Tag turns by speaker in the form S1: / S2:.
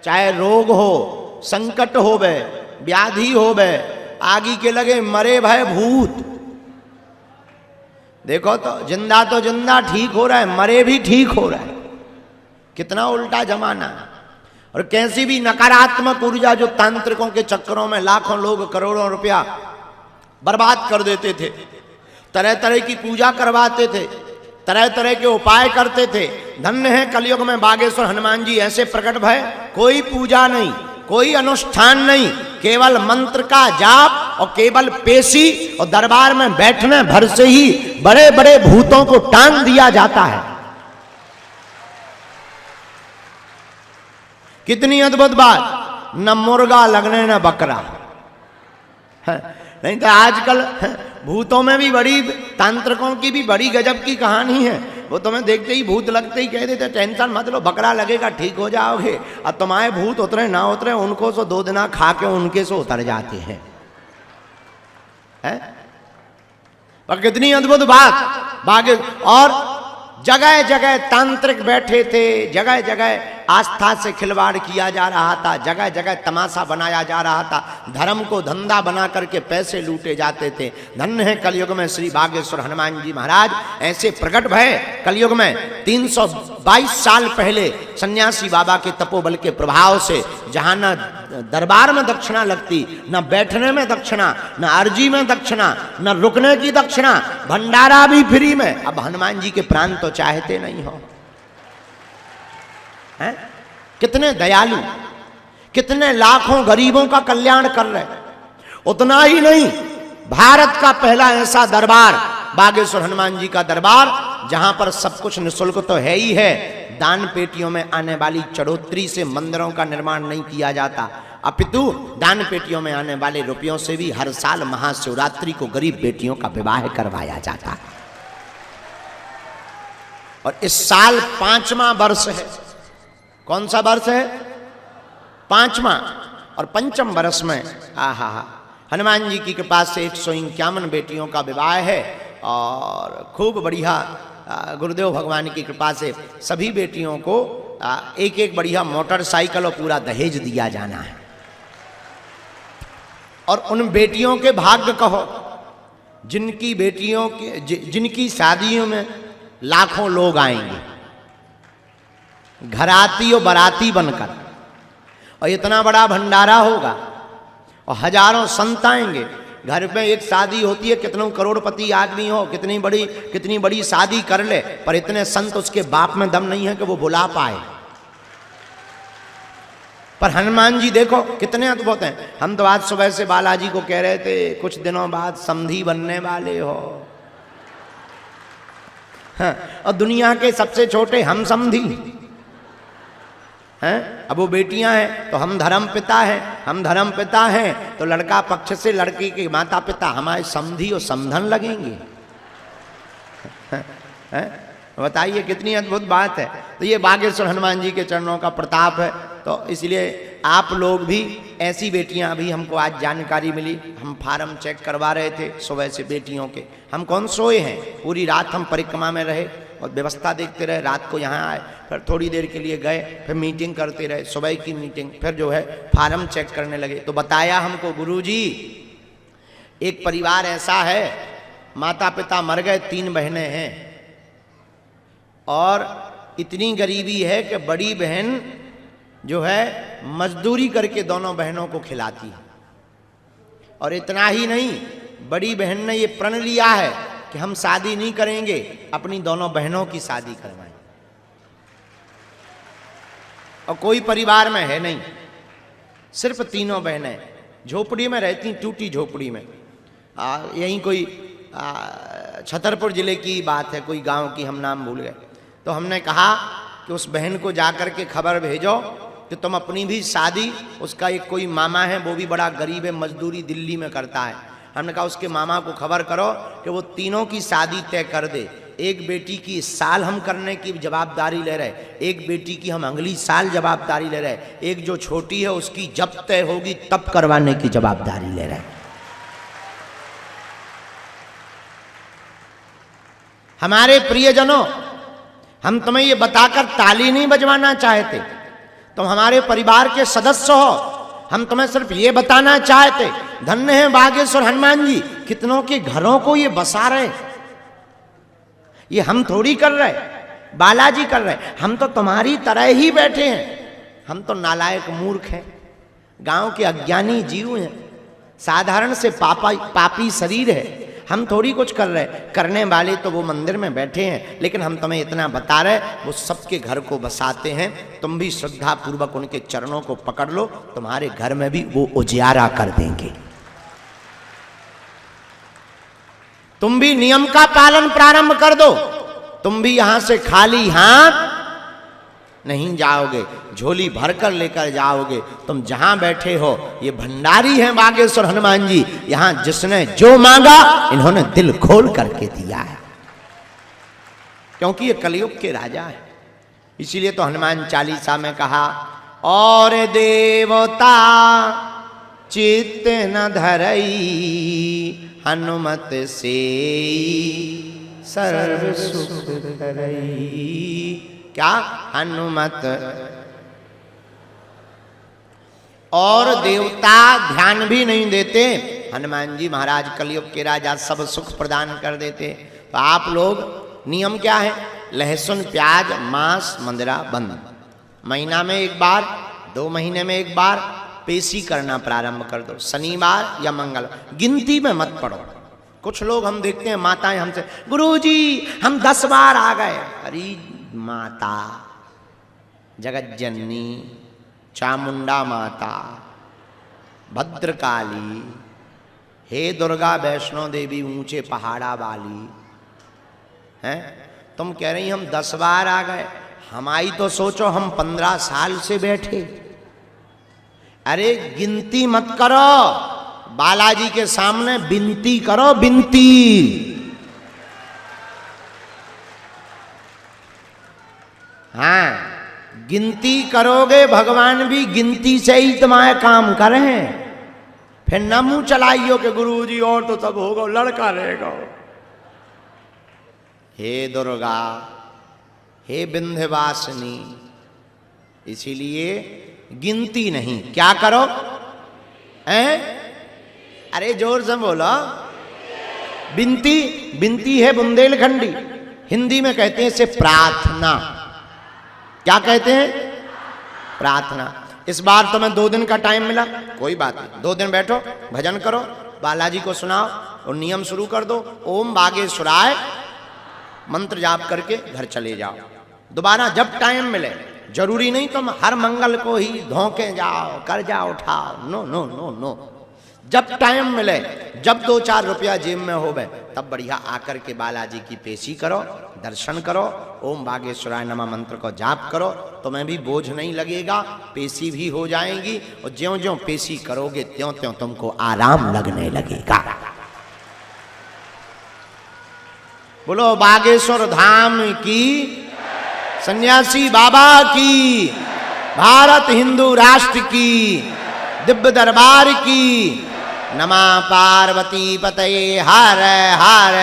S1: चाहे रोग हो, संकट हो बे, व्याधि हो बे, आगे के लगे मरे भय भूत। देखो तो जिंदा ठीक हो रहा है, मरे भी ठीक हो रहा है। कितना उल्टा जमाना है। और कैसी भी नकारात्मक ऊर्जा जो तांत्रिकों के चक्करों में लाखों लोग करोड़ों रुपया बर्बाद कर देते थे, तरह तरह की पूजा करवाते थे, तरह तरह के उपाय करते थे। धन्य है कलयुग में बागेश्वर हनुमान जी ऐसे प्रकट भय, कोई पूजा नहीं, कोई अनुष्ठान नहीं, केवल मंत्र का जाप और केवल पेशी और दरबार में बैठने भर से ही बड़े बड़े भूतों को टांग दिया जाता है। कितनी अद्भुत बात, न मुर्गा लगने न बकरा। नहीं तो आजकल भूतों में भी बड़ी, तांत्रिकों की भी बड़ी गजब की कहानी है। वो तुम्हें देखते ही भूत लगते ही कह देते टेंशन मत लो, बकरा लगेगा ठीक हो जाओगे। और तुम्हारे भूत उतरे ना उतरे, उनको सो 2 दिन खा के उनके से उतर जाते हैं। पर कितनी अद्भुत बात बागे। और जगह जगह तांत्रिक बैठे थे, जगह जगह आस्था से खिलवाड़ किया जा रहा था, जगह जगह तमाशा बनाया जा रहा था, धर्म को धंधा बना करके पैसे लूटे जाते थे। धन्य है कलयुग में श्री बागेश्वर हनुमान जी महाराज ऐसे प्रकट भय। कलयुग में 322 साल पहले सन्यासी बाबा के तपोबल के प्रभाव से जहां न दरबार में दक्षिणा लगती, न बैठने में दक्षिणा, न अर्जी में दक्षिणा, न रुकने की दक्षिणा, भंडारा भी फ्री में। अब हनुमान जी के प्राण तो चाहते नहीं हो। हैं? कितने दयालु, कितने लाखों गरीबों का कल्याण कर रहे। उतना ही नहीं, भारत का पहला ऐसा दरबार बागेश्वर हनुमान जी का दरबार, जहां पर सब कुछ निःशुल्क तो है ही है, दान पेटियों में आने वाली चढ़ोतरी से मंदिरों का निर्माण नहीं किया जाता, अपितु दान पेटियों में आने वाले रुपयों से भी हर साल महाशिवरात्रि को गरीब बेटियों का विवाह करवाया जाता है। और इस साल 5वां वर्ष है। कौन सा वर्ष है? 5वां। और 5म वर्ष में आहा हनुमान जी की कृपा से 151 बेटियों का विवाह है। और खूब बढ़िया गुरुदेव भगवान की कृपा से सभी बेटियों को एक एक बढ़िया मोटरसाइकिल और पूरा दहेज दिया जाना है। और उन बेटियों के भाग्य कहो जिनकी बेटियों के जिनकी शादियों में लाखों लोग आएंगे घराती और बाराती बनकर, और इतना बड़ा भंडारा होगा और हजारों संत आएंगे। घर में एक शादी होती है, कितनों करोड़पति आदमी हो, कितनी बड़ी शादी कर ले, पर इतने संत उसके बाप में दम नहीं है कि वो बुला पाए। पर हनुमान जी देखो कितने अद्भुत हैं। हम तो आज सुबह से बालाजी को कह रहे थे कुछ दिनों बाद समधी बनने वाले हो। हाँ, और दुनिया के सबसे छोटे हम समधी हैं। अब वो बेटियां हैं तो हम धर्म पिता हैं, हम धर्म पिता हैं तो लड़का पक्ष से लड़की के माता पिता हमारे समधी और समधन लगेंगे। बताइए कितनी अद्भुत बात है। तो ये बागेश्वर हनुमान जी के चरणों का प्रताप है। तो इसलिए आप लोग भी ऐसी बेटियां, अभी हमको आज जानकारी मिली, हम फार्म चेक करवा रहे थे सुबह से बेटियों के, हम कौन सोए हैं, पूरी रात हम परिक्रमा में रहे और व्यवस्था देखते रहे। रात को यहाँ आए, फिर थोड़ी देर के लिए गए, फिर मीटिंग करते रहे, सुबह की मीटिंग, फिर जो है फार्म चेक करने लगे। तो बताया हमको गुरुजी एक परिवार ऐसा है, माता पिता मर गए, 3 बहनें हैं और इतनी गरीबी है कि बड़ी बहन जो है मजदूरी करके दोनों बहनों को खिलाती है। और इतना ही नहीं, बड़ी बहन ने ये प्रण लिया है कि हम शादी नहीं करेंगे, अपनी दोनों बहनों की शादी करवाएं। और कोई परिवार में है नहीं, सिर्फ 3 बहनें झोपड़ी में रहती, टूटी झोपड़ी में। यहीं कोई छतरपुर जिले की बात है, कोई गांव की, हम नाम भूल गए। तो हमने कहा कि उस बहन को जाकर के खबर भेजो कि तुम अपनी भी शादी, उसका एक कोई मामा है वो भी बड़ा गरीब है, मजदूरी दिल्ली में करता है, हमने कहा उसके मामा को खबर करो कि वो तीनों की शादी तय कर दे। एक बेटी की इस साल हम करने की जवाबदारी ले रहे, एक बेटी की हम अगली साल जवाबदारी ले रहे, एक जो छोटी है उसकी जब तय होगी तब करवाने की जवाबदारी ले रहे। हमारे प्रियजनों, हम तुम्हें ये बताकर ताली नहीं बजवाना चाहते, तुम हमारे परिवार के सदस्य हो। हम तुम्हें सिर्फ ये बताना चाहते, धन्य है बागेश्वर हनुमान जी, कितनों के घरों को ये बसा रहे। ये हम थोड़ी कर रहे, बालाजी कर रहे। हम तो तुम्हारी तरह ही बैठे हैं। हम तो नालायक मूर्ख हैं, गांव के अज्ञानी जीव हैं, साधारण से पापी शरीर है। हम थोड़ी कुछ कर रहे, करने वाले तो वो मंदिर में बैठे हैं। लेकिन हम तुम्हें इतना बता रहे, वो सबके घर को बसाते हैं। तुम भी श्रद्धा पूर्वक उनके चरणों को पकड़ लो, तुम्हारे घर में भी वो उजियारा कर देंगे। तुम भी नियम का पालन प्रारंभ कर दो। तुम भी यहां से खाली हाथ नहीं जाओगे, झोली भरकर लेकर जाओगे। तुम जहां बैठे हो, ये भंडारी हैं बागेश्वर हनुमान जी। यहां जिसने जो मांगा, इन्होंने दिल खोल करके दिया है, क्योंकि ये कलयुग के राजा है। इसीलिए तो हनुमान चालीसा में कहा, और देवता चित्त न धरई, हनुमत से सर्व सुख करई। क्या? हनुमत। और देवता ध्यान भी नहीं देते, हनुमान जी महाराज कलयुग के राजा सब सुख प्रदान कर देते। तो आप लोग, नियम क्या है? लहसुन प्याज मांस मंदिरा बंद। महीना में एक बार, 2 महीने में एक बार पेशी करना प्रारंभ कर दो, शनिवार या मंगल। गिनती में मत पड़ो। कुछ लोग हम देखते हैं, माताएं हमसे, गुरुजी हम 10 बार आ गए। अरे माता, जगत जननी, चामुंडा माता, भद्रकाली, हे दुर्गा वैष्णो देवी ऊंचे पहाड़ा वाली हैं, तुम कह रही हम 10 बार आ गए। हमारी तो सोचो, हम 15 साल से बैठे। अरे गिनती मत करो, बालाजी के सामने विनती करो, विनती। हाँ, गिनती करोगे, भगवान भी गिनती से ही तुम्हारे काम करें। फिर न मुंह चलाइयो कि गुरुजी और तो सब होगा, लड़का रहेगा। हे दुर्गा, हे विंध्यवासिनी, इसीलिए गिनती नहीं, क्या करो? हैं? अरे जोर से बोलो। विनती, विनती है बुंदेलखंडी, हिंदी में कहते हैं इसे प्रार्थना। क्या कहते हैं? प्रार्थना। इस बार तुम्हें 2 दिन का टाइम मिला, कोई बात नहीं, 2 दिन बैठो, भजन करो, बालाजी को सुनाओ और नियम शुरू कर दो। ओम बागेश्वराय मंत्र जाप करके घर चले जाओ। दोबारा जब टाइम मिले, जरूरी नहीं तुम हर मंगल को ही धोखे जाओ, कर्जा उठाओ, नो नो नो नो। जब टाइम मिले, जब 2-4 रुपया जेब में हो गए, तब बढ़िया आकर के बालाजी की पेशी करो, दर्शन करो, ओम बागेश्वराय नमः मंत्र को जाप करो। तुम्हें भी बोझ नहीं लगेगा, पेशी भी हो जाएगी। और ज्यों ज्यों पेशी करोगे, त्यों त्यों तुमको आराम लगने लगेगा। बोलो बागेश्वर धाम की, सन्यासी बाबा की, भारत हिंदू राष्ट्र की, दिव्य दरबार की। नमः पार्वती पतये हर हर